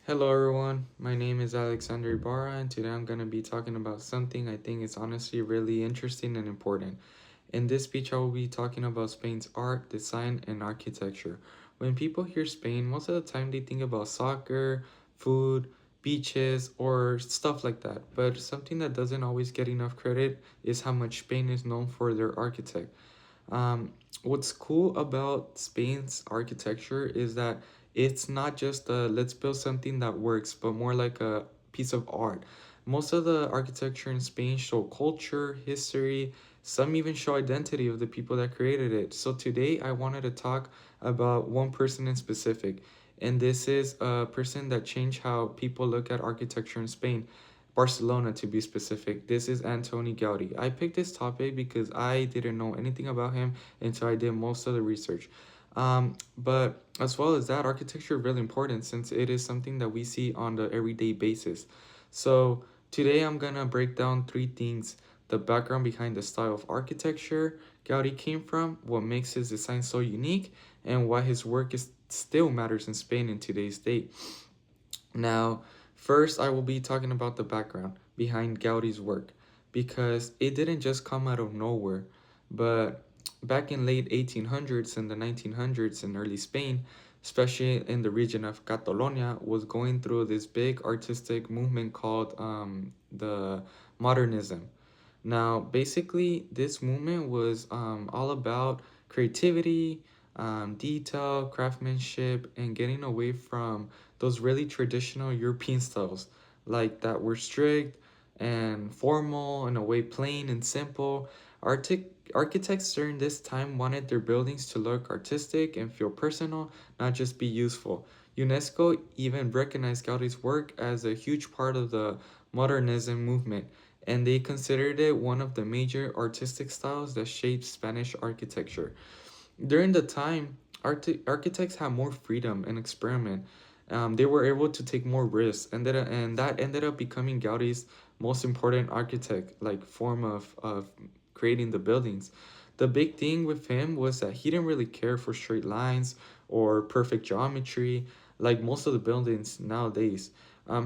Hello everyone, my name is Alexander Ibarra and today I'm going to be talking about something I think is honestly really interesting and important. In this speech I will be talking about Spain's art, design, and architecture. When people hear Spain, most of the time they think about soccer, food, beaches, or stuff like that. But something that doesn't always get enough credit is how much Spain is known for their architect. Um, what's cool about Spain's architecture is that it's not just a let's build something that works, but more like a piece of art. Most of the architecture in Spain show culture, history, some even show identity of the people that created it. So today I wanted to talk about one person in specific, and this is a person that changed how people look at architecture in Spain. Barcelona to be specific. This is Antoni Gaudi. I picked this topic because I didn't know anything about him until I did most of the research. But as well as that, architecture is really important since it is something that we see on the everyday basis. So today I'm gonna break down three things: the background behind the style of architecture Gaudi came from, what makes his design so unique, and why his work is still matters in Spain in today's date. Now, first, I will be talking about the background behind Gaudi's work because it didn't just come out of nowhere, but back in late 1800s and the 1900s in early Spain, especially in the region of Catalonia, was going through this big artistic movement called the modernism. Now, basically, this movement was all about creativity, detail, craftsmanship, and getting away from those really traditional European styles, like that were strict and formal, in a way plain and simple. Architects during this time wanted their buildings to look artistic and feel personal, not just be useful. UNESCO even recognized Gaudi's work as a huge part of the modernism movement, and they considered it one of the major artistic styles that shaped Spanish architecture. During the time, architects had more freedom and experiment. They were able to take more risks, and that ended up becoming Gaudi's most important architect, like form of creating the buildings. The big thing with him was that he didn't really care for straight lines or perfect geometry, like most of the buildings nowadays.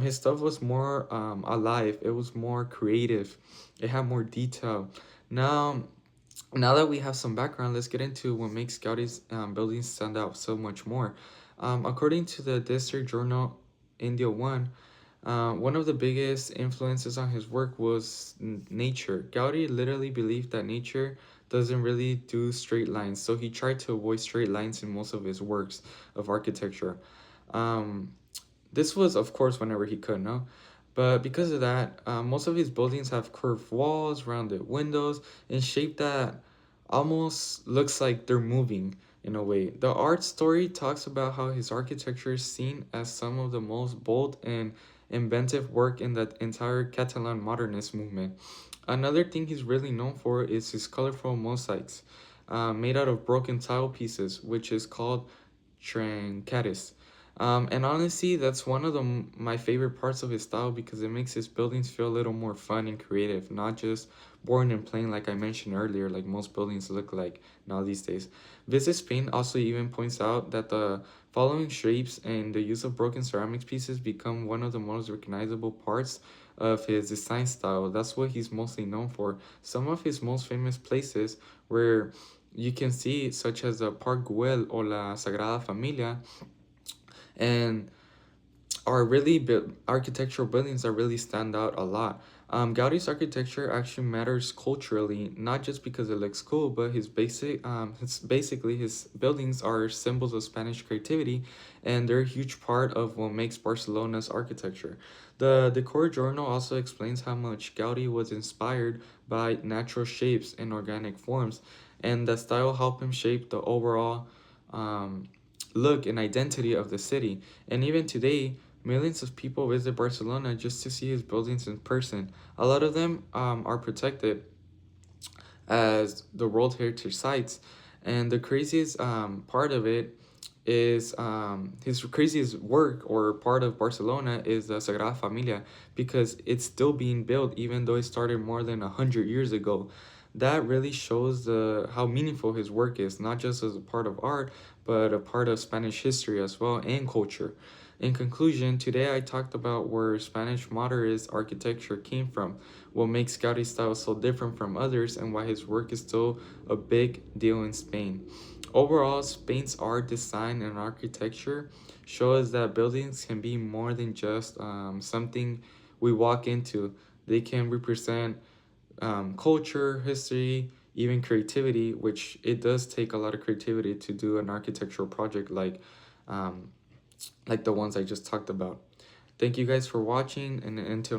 His stuff was more alive. It was more creative. It had more detail. Now, now that we have some background, let's get into what makes Gaudi's buildings stand out so much more. According to the district journal India One, one of the biggest influences on his work was nature. Gaudi literally believed that nature doesn't really do straight lines, so he tried to avoid straight lines in most of his works of architecture. Um, this was, of course, whenever he could, no? But because of that, most of his buildings have curved walls, rounded windows, and shape that almost looks like they're moving in a way. The art story talks about how his architecture is seen as some of the most bold and inventive work in the entire Catalan modernist movement. Another thing he's really known for is his colorful mosaics, made out of broken tile pieces, which is called Trencaris. And honestly, that's one of my favorite parts of his style because it makes his buildings feel a little more fun and creative, not just boring and plain like I mentioned earlier, like most buildings look like now these days. Visit Spain also even points out that the following shapes and the use of broken ceramics pieces become one of the most recognizable parts of his design style. That's what he's mostly known for. Some of his most famous places where you can see, such as the Park Güell or La Sagrada Familia, and are really architectural buildings that really stand out a lot. Gaudi's architecture actually matters culturally, not just because it looks cool, but basically his buildings are symbols of Spanish creativity, and they're a huge part of what makes Barcelona's architecture. The Decor Journal also explains how much Gaudi was inspired by natural shapes and organic forms, and that style helped him shape the overall um, look and identity of the city. And even today, millions of people visit Barcelona just to see his buildings in person. A lot of them are protected as the World Heritage Sites. And the craziest part of it is his craziest work or part of Barcelona is the Sagrada Familia because it's still being built even though it started more than 100 years ago. That really shows the how meaningful his work is, not just as a part of art, but a part of Spanish history as well and culture. In conclusion, today I talked about where Spanish modernist architecture came from, what makes Gaudí's style so different from others, and why his work is still a big deal in Spain. Overall, Spain's art, design, and architecture show us that buildings can be more than just something we walk into. They can represent culture, history, even creativity, which it does take a lot of creativity to do an architectural project um, like the ones I just talked about. Thank you guys for watching, and until